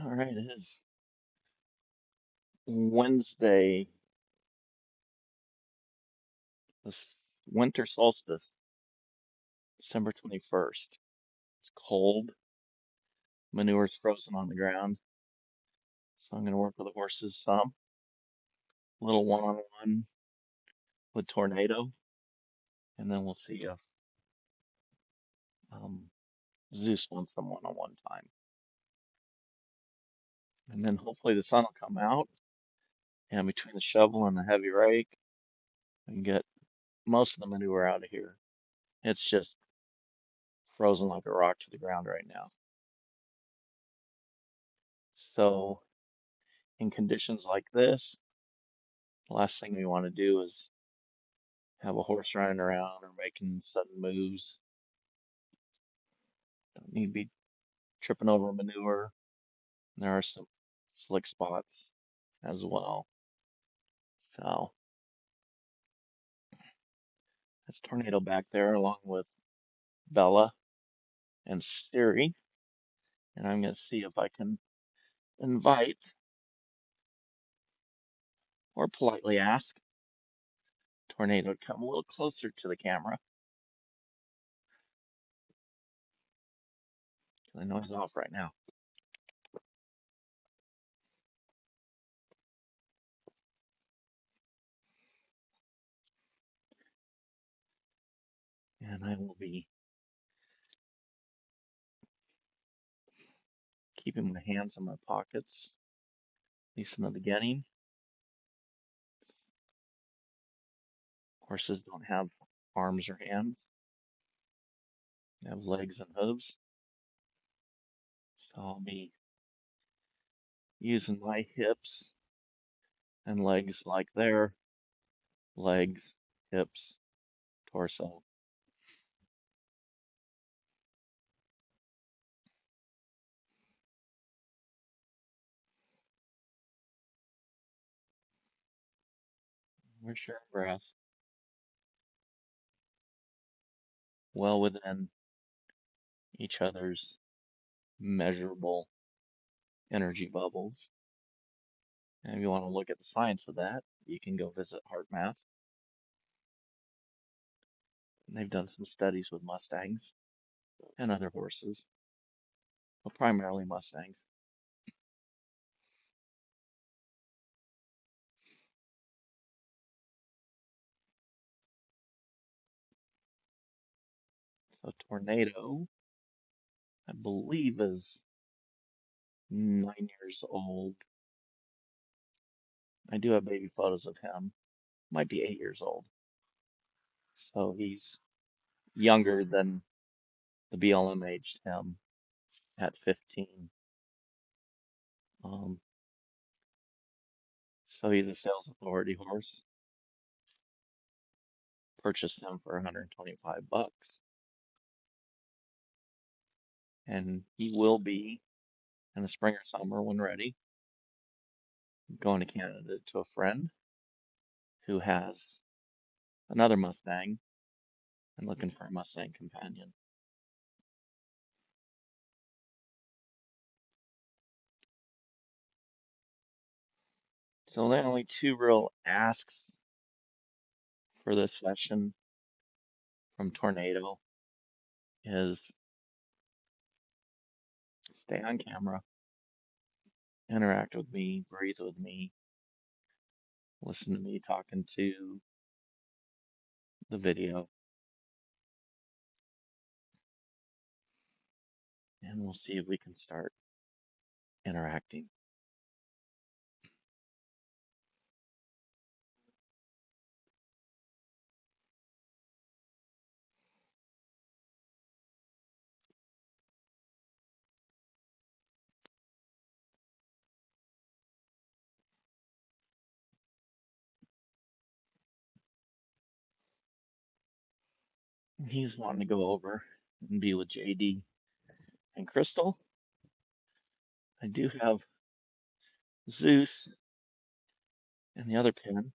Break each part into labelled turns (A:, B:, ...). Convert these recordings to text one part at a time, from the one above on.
A: All right, it is Wednesday, this winter solstice, December 21st. It's cold, manure's frozen on the ground, so I'm going to work with the horses some. A little one-on-one with Tornado, and then we'll see if um, Zeus wants some one-on-one time. And then hopefully the sun will come out, and between the shovel and the heavy rake, we can get most of the manure out of here. It's just frozen like a rock to the ground right now. So in conditions like this, the last thing we want to do is have a horse running around or making sudden moves. Don't need to be tripping over manure. There are some slick spots as well. So that's Tornado back there along with Bella and Siri. And I'm going to see if I can invite or politely ask Tornado to come a little closer to the camera. I know he's off right now. And I will be keeping my hands in my pockets, at least in the beginning. Horses don't have arms or hands, they have legs and hooves. So I'll be using my hips and legs like their legs, hips, torso. We're sharing breath well within each other's measurable energy bubbles. And if you want to look at the science of that, you can go visit HeartMath. And they've done some studies with Mustangs and other horses, but primarily Mustangs. So Tornado, I believe, is 9 years old. I do have baby photos of him. Might be 8 years old. So he's younger than the BLM aged him at 15. Um, so he's a sales authority horse. Purchased him for 125 bucks. And he will be in the spring or summer when ready, going to Canada to a friend who has another Mustang and looking for a Mustang companion. So the only two real asks for this session from Tornado is stay on camera, interact with me, breathe with me, listen to me talking to the video, and we'll see if we can start interacting. He's wanting to go over and be with JD and Crystal. I do have Zeus in the other pen.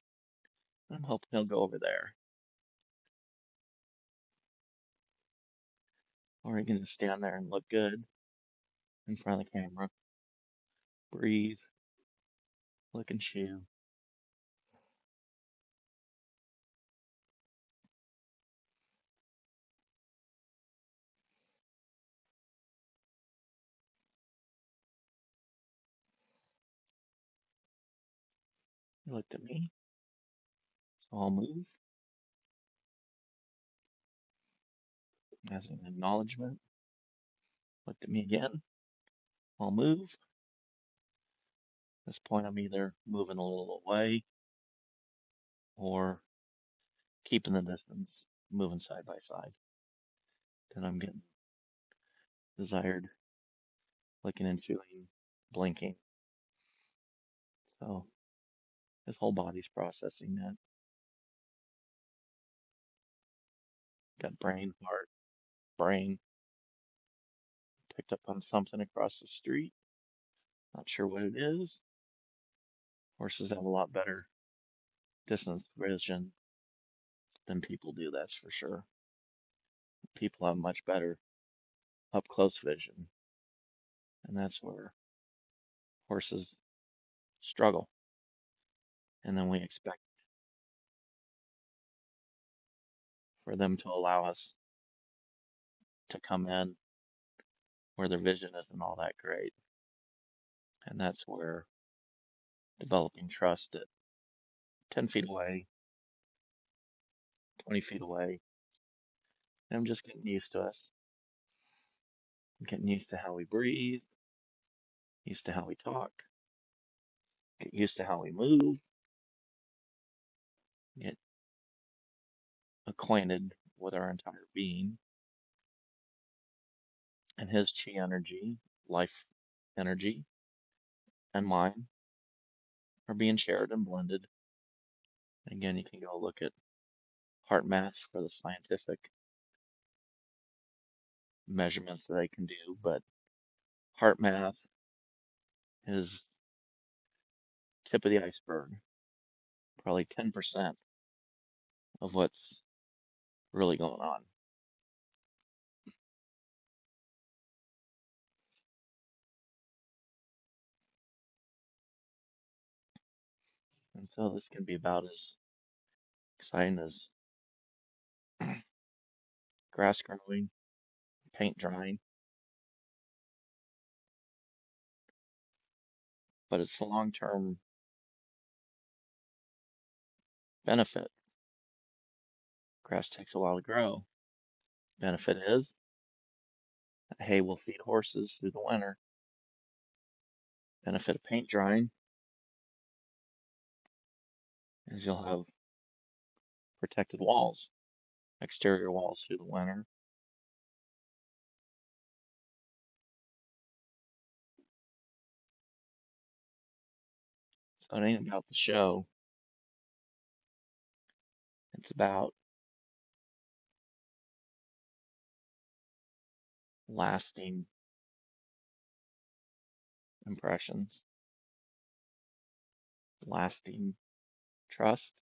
A: I'm hoping he'll go over there. Or he can just stand there and look good in front of the camera. breathe, look and chew. You looked at me, so I'll move as an acknowledgement. Looked at me again, I'll move. At this point, I'm either moving a little away or keeping the distance, moving side by side. Then I'm getting desired, looking and chewing, blinking. So his whole body's processing that. Got brain, heart, brain. Picked up on something across the street. Not sure what it is. Horses have a lot better distance vision than people do, that's for sure. People have much better up close vision, and that's where horses struggle. And then we expect for them to allow us to come in where their vision isn't all that great. And that's where developing trust at 10 feet away, 20 feet away, and I'm just getting used to us. I'm getting used to how we breathe, used to how we talk, get used to how we move, get acquainted with our entire being. And his chi energy, life energy, and mine are being shared and blended. And again, you can go look at heart math for the scientific measurements that they can do, but heart math is tip of the iceberg, probably 10% of what's really going on. And so this can be about as exciting as grass growing, paint drying, but it's the long-term benefits. Grass takes a while to grow. Benefit is hay will feed horses through the winter. Benefit of paint drying is you'll have protected walls, exterior walls through the winter. So it ain't about the show. It's about lasting impressions, lasting trust.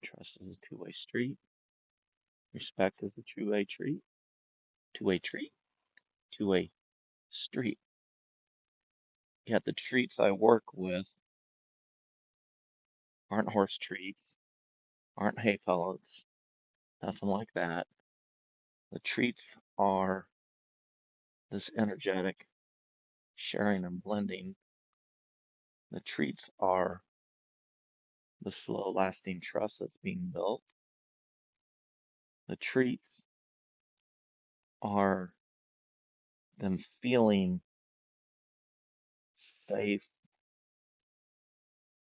A: Trust is a two-way street. Respect is a two-way treat. Two-way treat. Two-way street. Yet the treats I work with aren't horse treats, aren't hay pellets, nothing like that. The treats are this energetic sharing and blending. The treats are the slow lasting trust that's being built. The treats are them feeling safe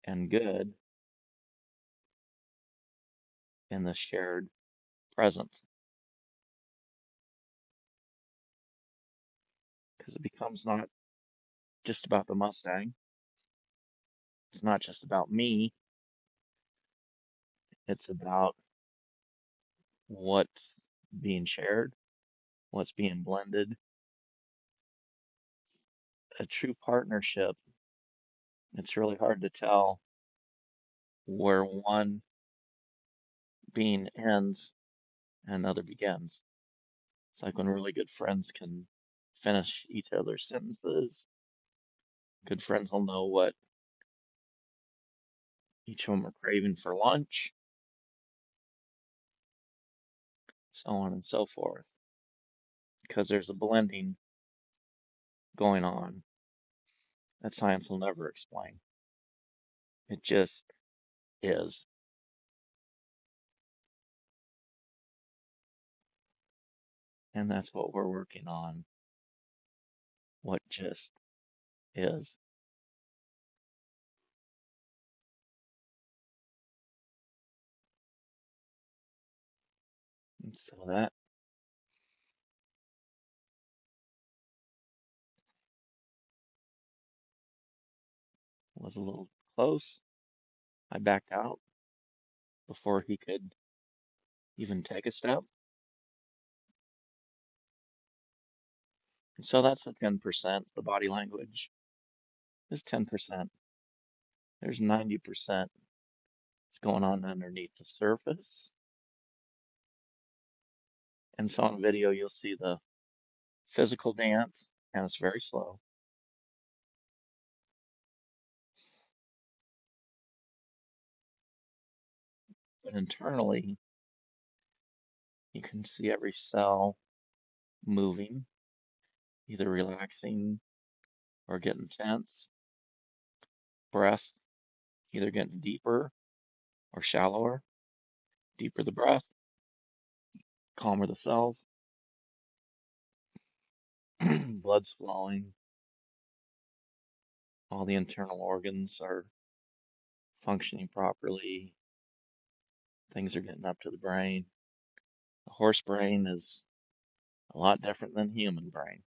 A: and good in the shared presence. Because it becomes not just about the Mustang, it's not just about me, it's about what's being shared, what's being blended. A true partnership, it's really hard to tell where one being ends and another begins. It's like when really good friends can finish each other's sentences. Good friends will know what each of them are craving for lunch, so on and so forth, because there's a blending going on that science will never explain. It just is. And that's what we're working on. What just is. And so that was a little close. I backed out before he could even take a step. And so that's the 10%. The body language is 10%. There's 90% that's going on underneath the surface. And so on video, you'll see the physical dance, and it's very slow. But internally, you can see every cell moving, either relaxing or getting tense. Breath, either getting deeper or shallower. Deeper the breath, calmer the cells. Blood's flowing. All the internal organs are functioning properly. Things are getting up to the brain. The horse brain is a lot different than human brain.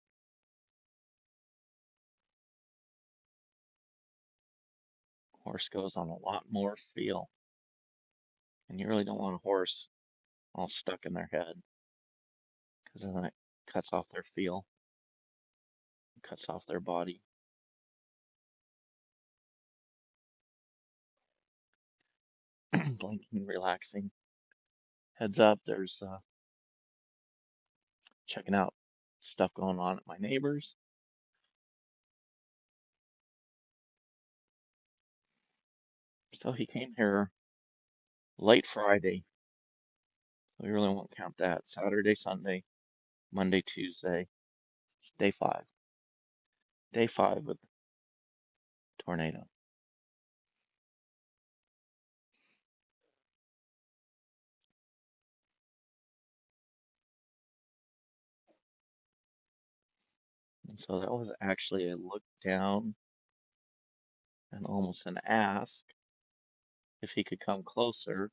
A: Horse goes on a lot more feel. And you really don't want a horse all stuck in their head because then it cuts off their feel, cuts off their body. Blinking, relaxing. Heads up, there's checking out stuff going on at my neighbor's. So he came here late Friday. We really won't count that. Saturday, Sunday, Monday, Tuesday. It's day five. Day five with tornado. And so that was actually a look down and almost an ask if he could come closer.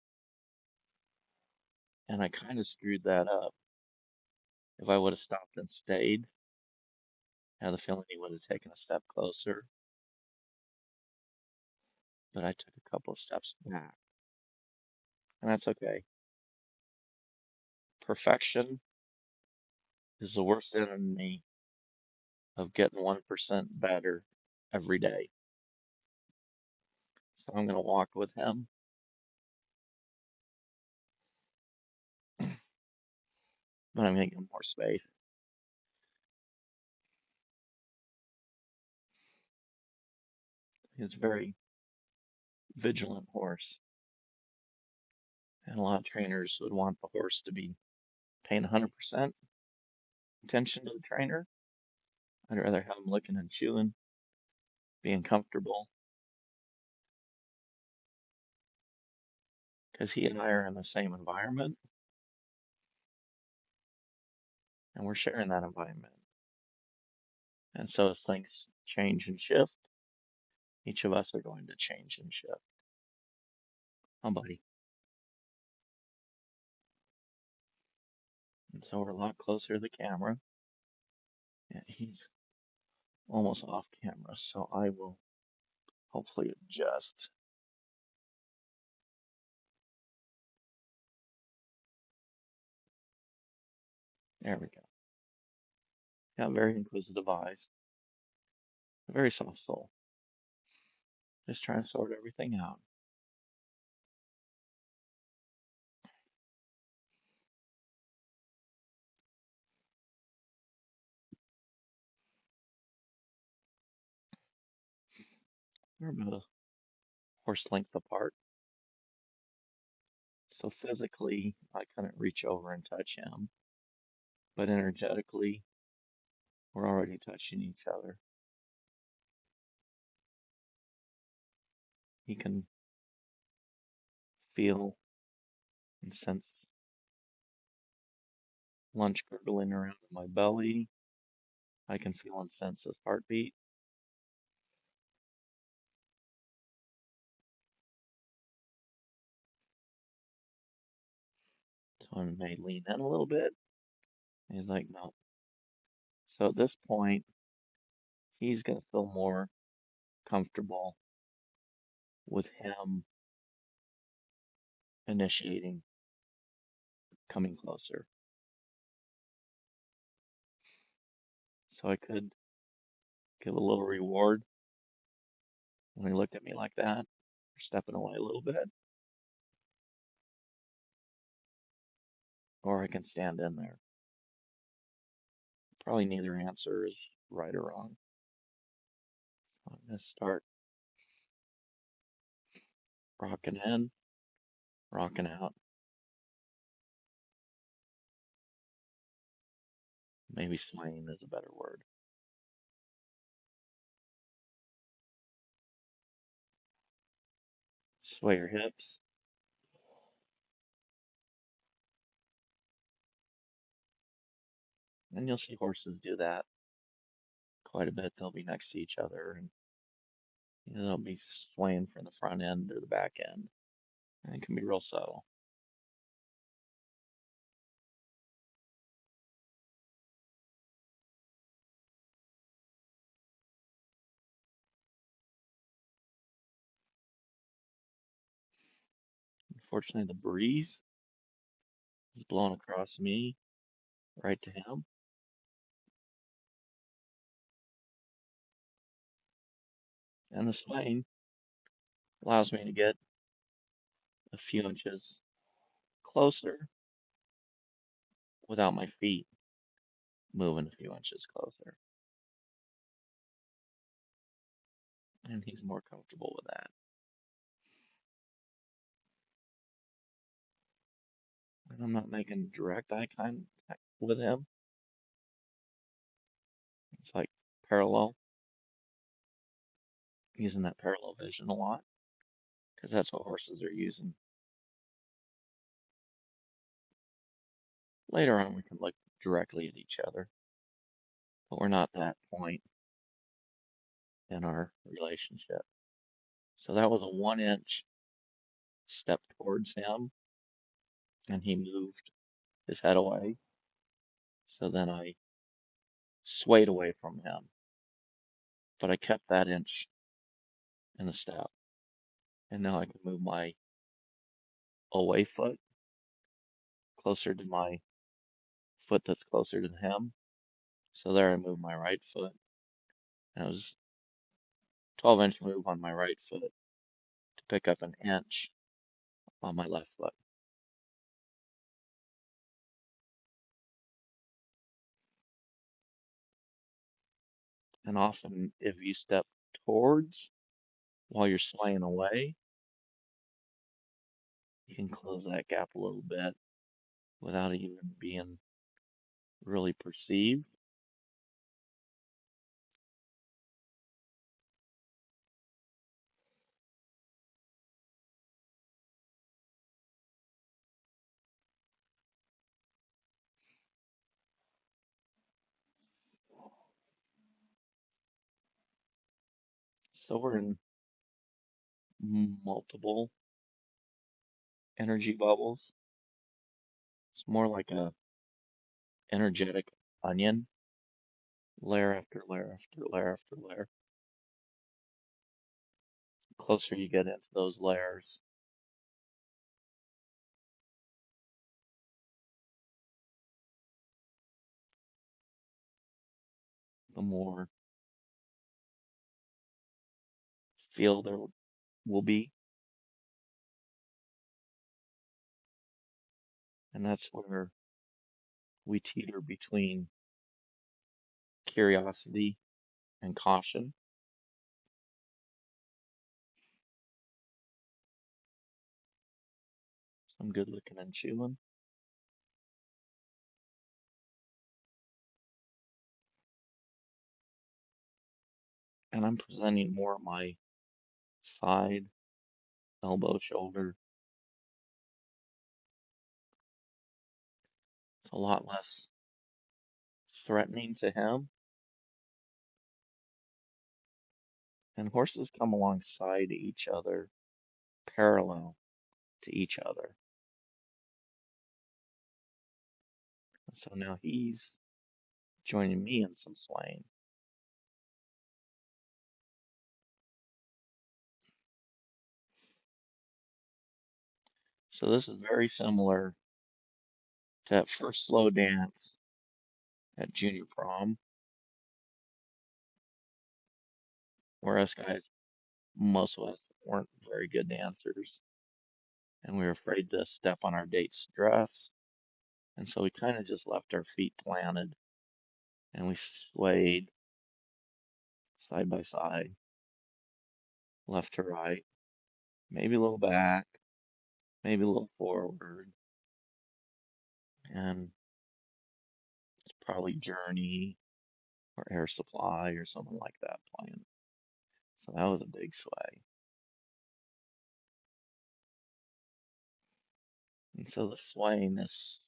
A: And I kind of screwed that up. If I would have stopped and stayed, I had the feeling he would have taken a step closer. But I took a couple of steps back. And that's okay. Perfection is the worst enemy of getting 1% better every day. So I'm going to walk with him, but I'm going to give him more space. He's a very vigilant horse. And a lot of trainers would want the horse to be paying 100% attention to the trainer. I'd rather have him licking and chewing, being comfortable, because he and I are in the same environment, and we're sharing that environment. And so as things change and shift, each of us are going to change and shift. Oh, buddy. And so we're a lot closer to the camera. Yeah, he's almost off camera, so I will hopefully adjust. There we go. Yeah, very inquisitive eyes, a very soft soul. Just trying to sort everything out. We're about a horse length apart. So physically, I couldn't reach over and touch him, but energetically, we're already touching each other. He can feel and sense lunch gurgling around in my belly. I can feel and sense his heartbeat. So I may lean in a little bit. He's like, no. So at this point, he's going to feel more comfortable with him initiating, coming closer. So I could give a little reward when he looked at me like that, for stepping away a little bit, or I can stand in there. Probably neither answer is right or wrong. So I'm going to start rocking in, rocking out. Maybe swaying is a better word. Sway your hips, and you'll see horses do that quite a bit. They'll be next to each other, and they'll be swaying from the front end or the back end, and it can be real subtle. Unfortunately, the breeze is blowing across me right to him, and the swaying allows me to get a few inches closer without my feet moving a few inches closer, and he's more comfortable with that. And I'm not making direct eye contact with him. It's like parallel, using that parallel vision a lot because that's what horses are using. Later on, we can look directly at each other, but we're not at that point in our relationship. So that was a 1 inch step towards him, and he moved his head away. So then I swayed away from him, but I kept that inch in the step. And now I can move my away foot closer to my foot that's closer to him. So there I moved my right foot. And it was 12-inch move on my right foot to pick up an inch on my left foot. And often, if you step towards while you're swaying away, you can close that gap a little bit without it even being really perceived. So we're in multiple energy bubbles. It's more like a energetic onion, layer after layer after layer after layer. The closer you get into those layers, the more feel there will be. And that's where we teeter between curiosity and caution. I'm good looking and chewing. And I'm presenting more of my side, elbow, shoulder. It's a lot less threatening to him. And horses come alongside each other, parallel to each other. And so now he's joining me in some swaying. So this is very similar to that first slow dance at junior prom, where us guys, most of us weren't very good dancers, and we were afraid to step on our date's dress. And so we kind of just left our feet planted and we swayed side by side, left to right, maybe a little back, maybe a little forward, and probably Journey or Air Supply or something like that playing. So that was a big sway. And so the swaying is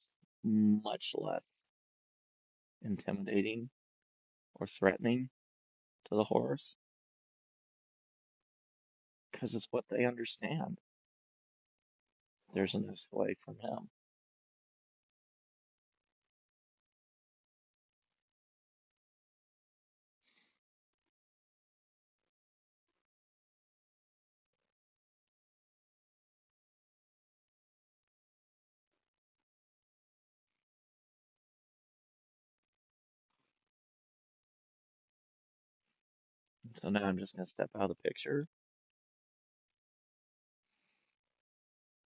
A: much less intimidating or threatening to the horse because it's what they understand. There's a new sway from him. And so now I'm just going to step out of the picture.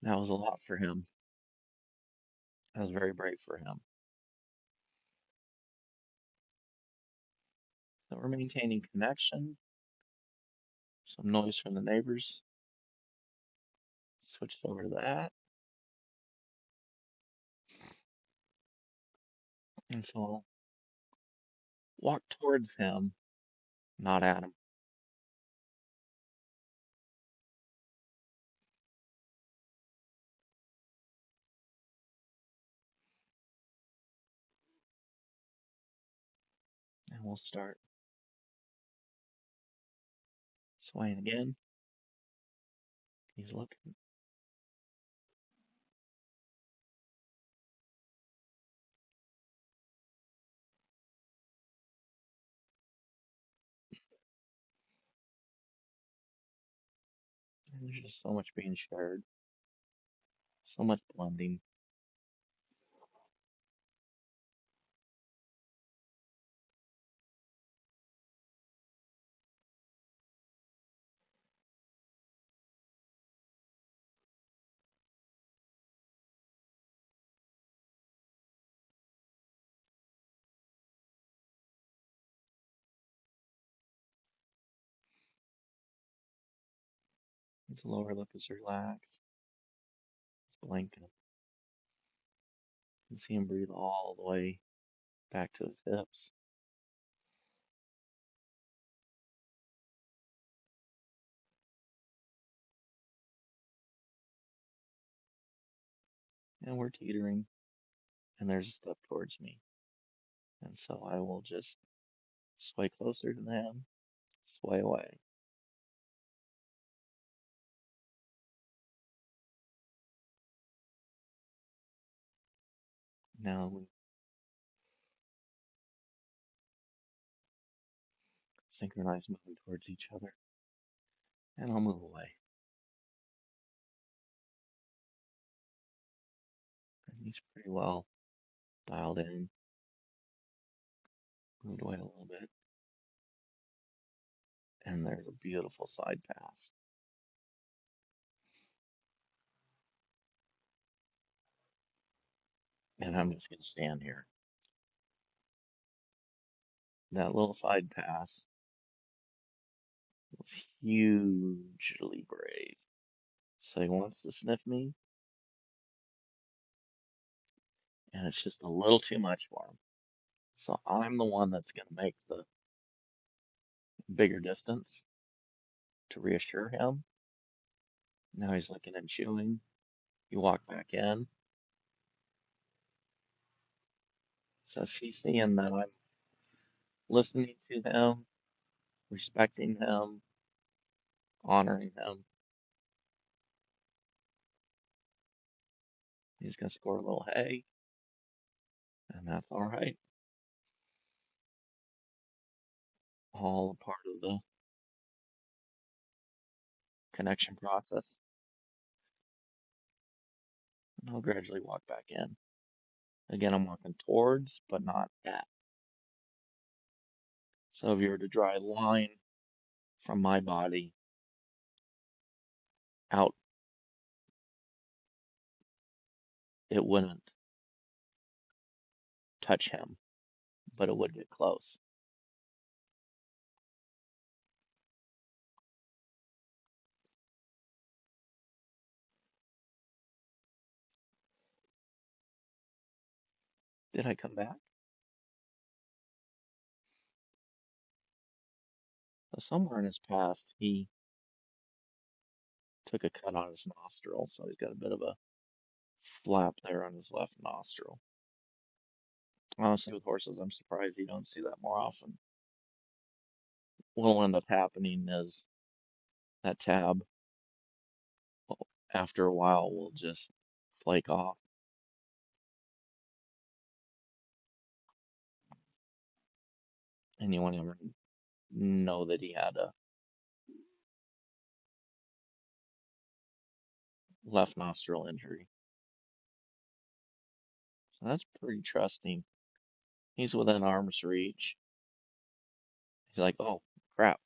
A: That was a lot for him. That was very brave for him. So we're maintaining connection. Some noise from the neighbors. Switched over to that. And so I'll walk towards him, not at him. And we'll start swaying again. He's looking. And there's just so much being shared, so much blending. His lower lip is relaxed. He's blinking. You can see him breathe all the way back to his hips. And we're teetering. And there's a step towards me. And so I will just sway closer to them, sway away. Now we synchronize moving towards each other. And I'll move away. And he's pretty well dialed in. Moved away a little bit. And there's a beautiful side pass. And I'm just going to stand here. That little side pass was hugely brave. So he wants to sniff me. and it's just a little too much for him. So I'm the one that's going to make the bigger distance to reassure him. Now he's licking and chewing. You walk back in. So she's seeing that I'm listening to him, respecting him, honoring him. He's going to score a little hay, and that's all right. All a part of the connection process. And I'll gradually walk back in. Again, I'm walking towards, but not at. So if you were to draw a line from my body out, it wouldn't touch him, but it would get close. Did I come back? So somewhere in his past, he took a cut on his nostril, so he's got a bit of a flap there on his left nostril. Honestly, with horses, I'm surprised you don't see that more often. What'll end up happening is that tab, after a while, will just flake off. And you won't ever know that he had a left nostril injury. So that's pretty trusting. He's within arm's reach. He's like, oh, crap.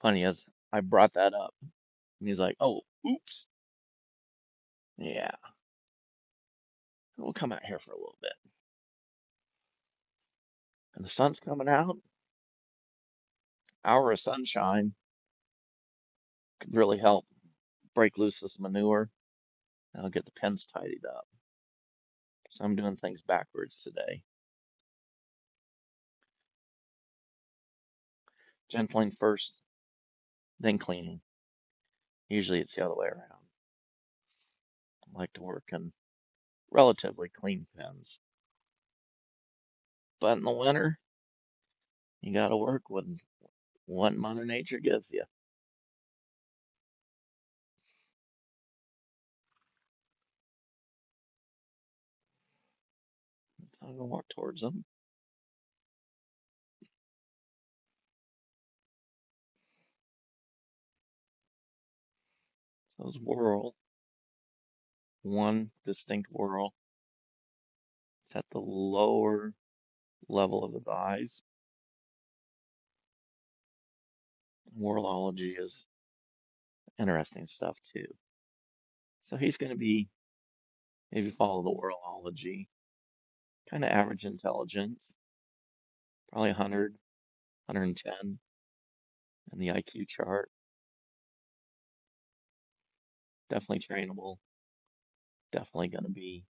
A: Funny as I brought that up. And he's like, oh, oops. Yeah, we'll come out here for a little bit. And the sun's coming out. Hour of sunshine could really help break loose this manure. I'll get the pens tidied up. So I'm doing things backwards today. Gentling first, then cleaning. Usually it's the other way around. I like to work in relatively clean pens. But in the winter, you got to work with what Mother Nature gives you. So I'm going to walk towards them. So this whirl, one distinct whirl, it's at the lower level of his eyes. Whirlology is interesting stuff too. So he's going to be, if you follow the whirlology, kind of average intelligence, probably 100, 110 in the IQ chart. Definitely trainable. Definitely going to be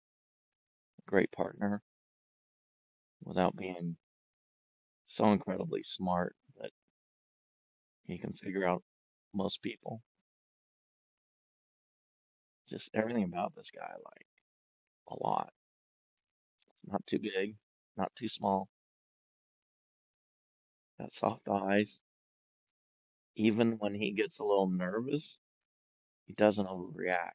A: a great partner without being so incredibly smart that he can figure out most people. Just everything about this guy I like a lot. It's not too big, not too small. Got soft eyes. Even when he gets a little nervous, he doesn't overreact.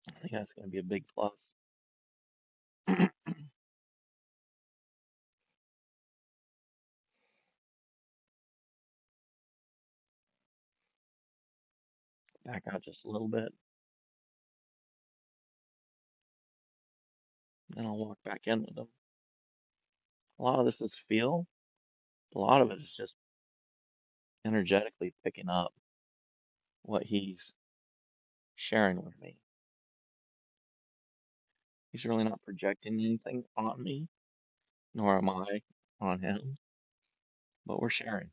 A: I think that's going to be a big plus. Back out just a little bit, then I'll walk back in with him. A lot of this is feel. A lot of it is just energetically picking up what he's sharing with me. He's really not projecting anything on me. nor am I on him, but we're sharing.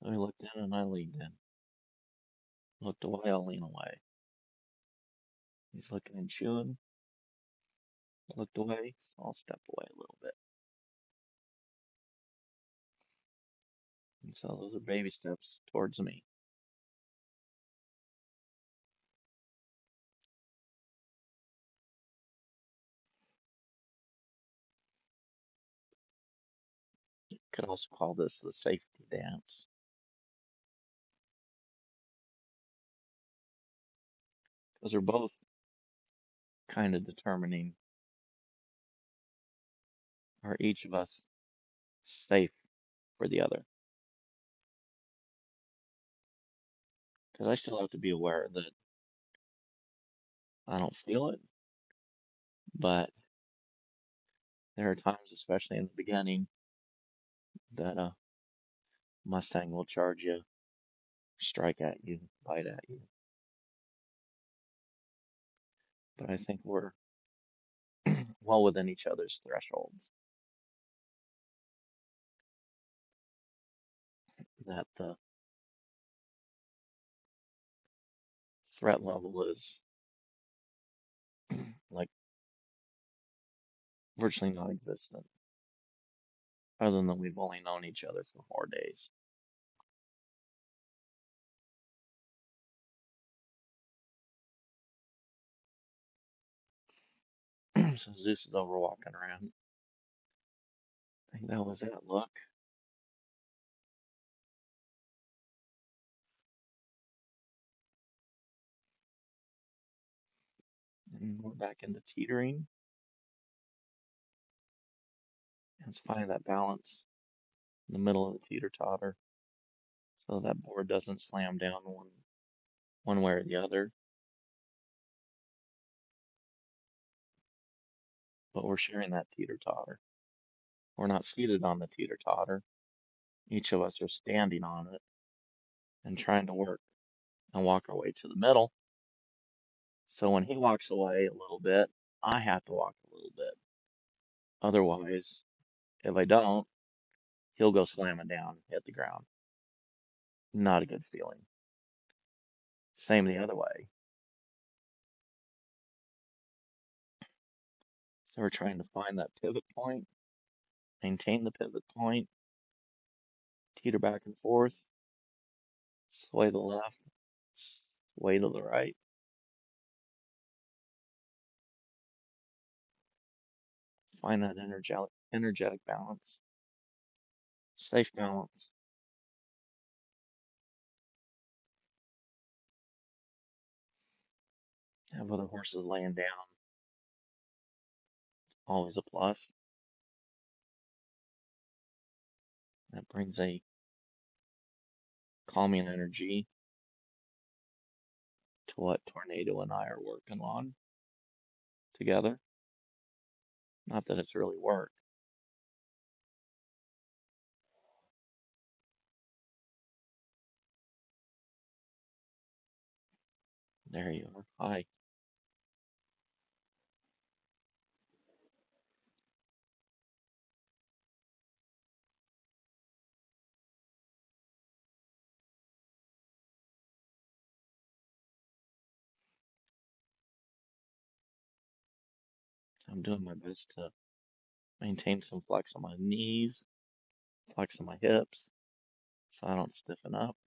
A: So he looked in and I leaned in. Looked away, I'll lean away. He's looking and chewing. Looked away, so I'll step away a little bit. And so those are baby steps towards me. Could also call this the safety dance, because they're both kind of determining, are each of us safe for the other? Because I still have to be aware that I don't feel it, but there are times, especially in the beginning, that a Mustang will charge you, strike at you, bite at you. But I think we're well within each other's thresholds. That the threat level is like virtually non-existent, other than we've only known each other for 4 days. So Zeus is over walking around. I think that was it. Look, and we're back into teetering. And it's finding that balance in the middle of the teeter totter, so that board doesn't slam down one way or the other. But we're sharing that teeter totter. We're not seated on the teeter totter. Each of us are standing on it and trying to work and walk our way to the middle. So when he walks away a little bit, I have to walk a little bit. Otherwise, if I don't, he'll go slamming down, hit the ground. Not a good feeling. Same the other way. So we're trying to find that pivot point, maintain the pivot point, teeter back and forth, sway to the left, sway to the right. Find that energetic balance, safe balance. Have other horses laying down, always a plus. That brings a calming energy to what Tornado and I are working on together. Not that it's really work. There you are. Hi. I'm doing my best to maintain some flex on my knees, flex on my hips, so I don't stiffen up.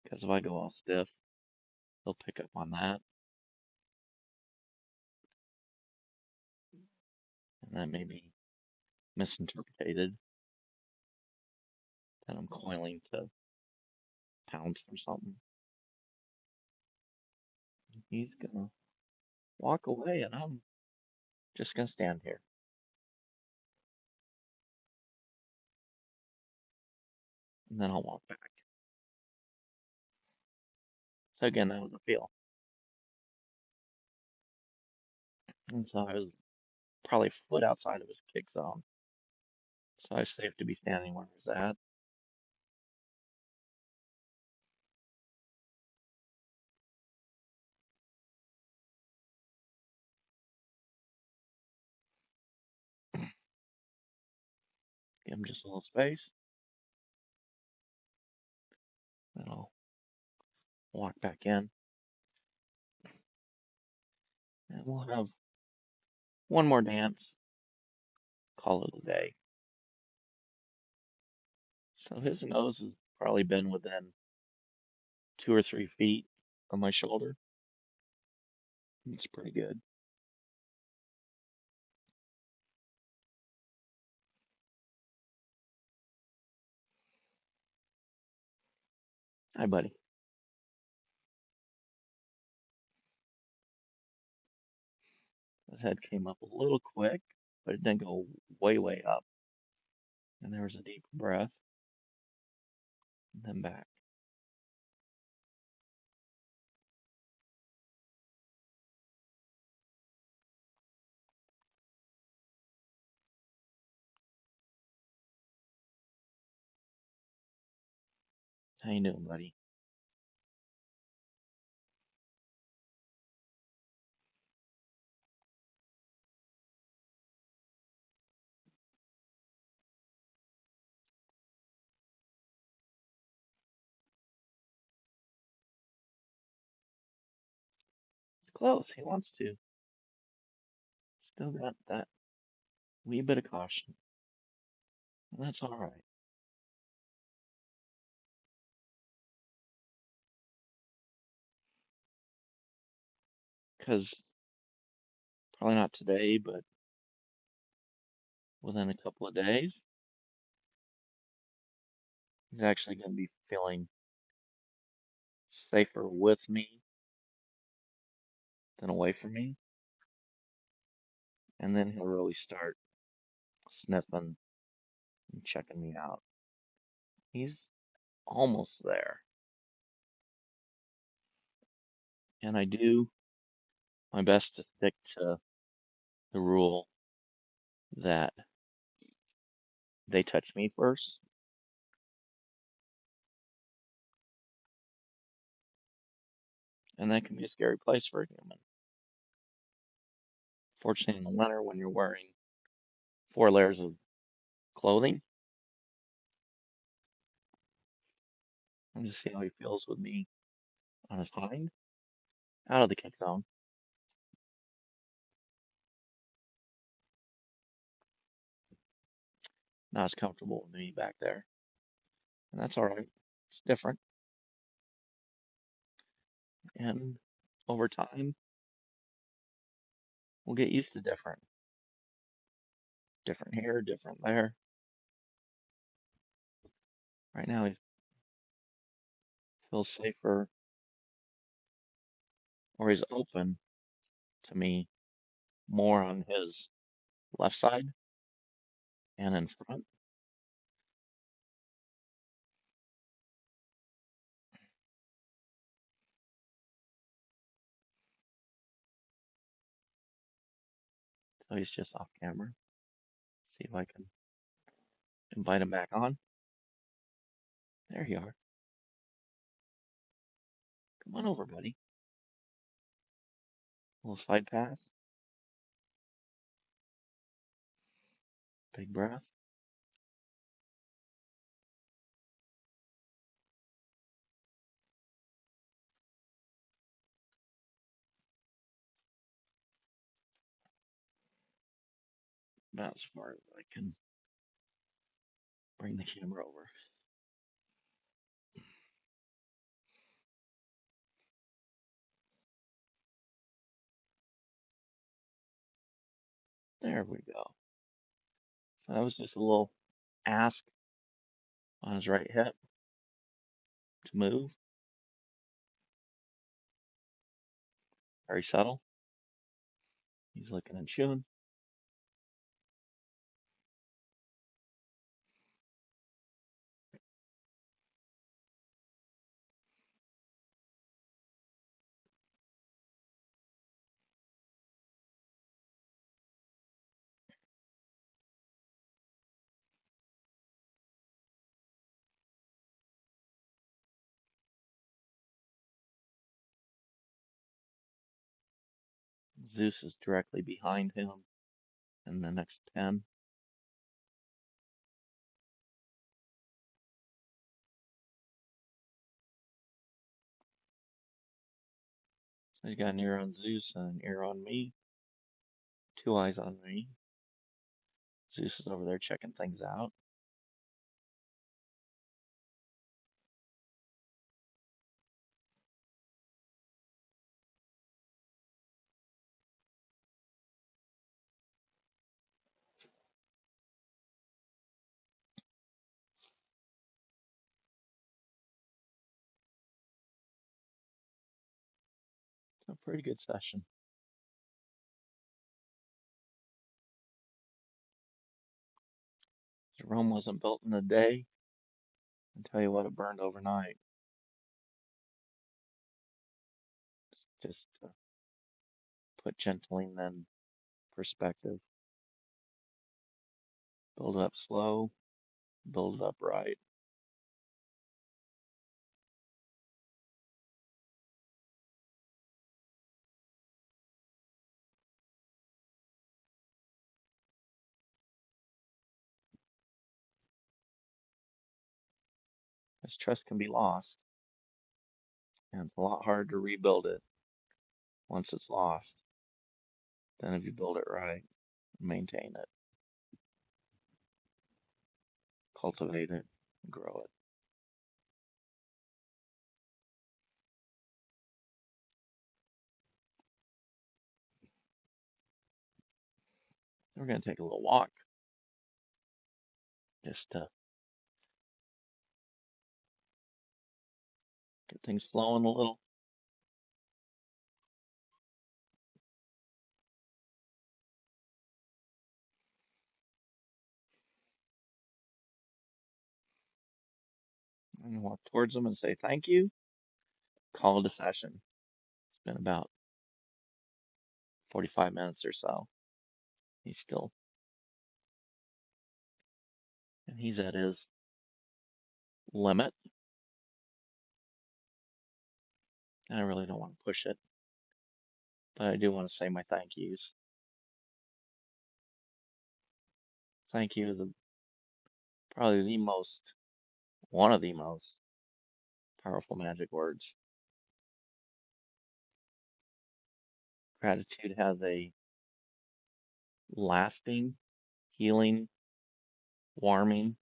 A: Because if I go all stiff, they'll pick up on that, and that may be misinterpreted that I'm coiling to pounce or something. He's gonna walk away, and I'm just gonna stand here. and then I'll walk back. So again, that was a feel. And so I was probably a foot outside of his kick zone. So I was safe to be standing where I was at. Give him just a little space. Then I'll walk back in. And we'll have one more dance. Call it a day. So his nose has probably been within 2 or 3 feet of my shoulder. It's pretty good. Hi, buddy. His head came up a little quick, but it didn't go way, way up. And there was a deep breath, and then back. How you doing, buddy? It's close. He wants to. Still got that wee bit of caution. And that's all right. Because probably not today, but within a couple of days, he's actually going to be feeling safer with me than away from me. And then he'll really start sniffing and checking me out. He's almost there. And I do my best to stick to the rule that they touch me first. And that can be a scary place for a human. Fortunately, in the winter, when you're wearing 4 layers of clothing, I'll just see how he feels with me on his hind, out of the kick zone. Not as comfortable with me back there. And that's all right. It's different. And over time, we'll get used to different. Different here, different there. Right now, he feels safer, or he's open to me more on his left side and in front. So he's just off camera. See if I can invite him back on. There you are. Come on over, buddy. A little side pass. Big breath. About as far as I can bring the camera over. There we go. So that was just a little ask on his right hip to move. Very subtle. He's looking and chewing. Zeus is directly behind him in the next 10. So he's got an ear on Zeus and an ear on me. Two eyes on me. Zeus is over there checking things out. A pretty good session. Rome wasn't built in a day. I tell you what, it burned overnight. Just to put gentling in perspective. Build it up slow, build it up right. This trust can be lost, and it's a lot harder to rebuild it once it's lost than if you build it right, maintain it, cultivate it, grow it. We're going to take a little walk just to get things flowing a little. I'm going to walk towards him and say thank you. Call it a session. It's been about 45 minutes or so. He's still, and he's at his limit. I really don't want to push it, but I do want to say my thank yous. Thank you is probably one of the most powerful magic words. Gratitude has a lasting, healing, warming,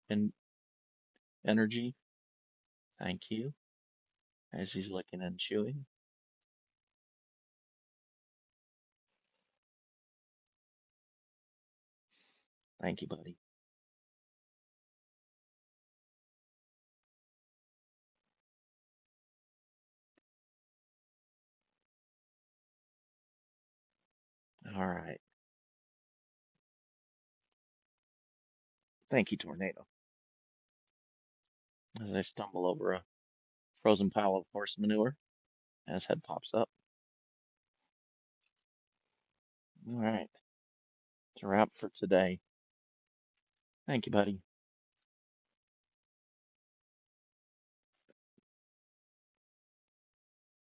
A: and energy. Thank you. As he's licking and chewing. Thank you, buddy. All right. Thank you, Tornado. As I stumble over a frozen pile of horse manure as head pops up. All right. It's a wrap for today. Thank you, buddy.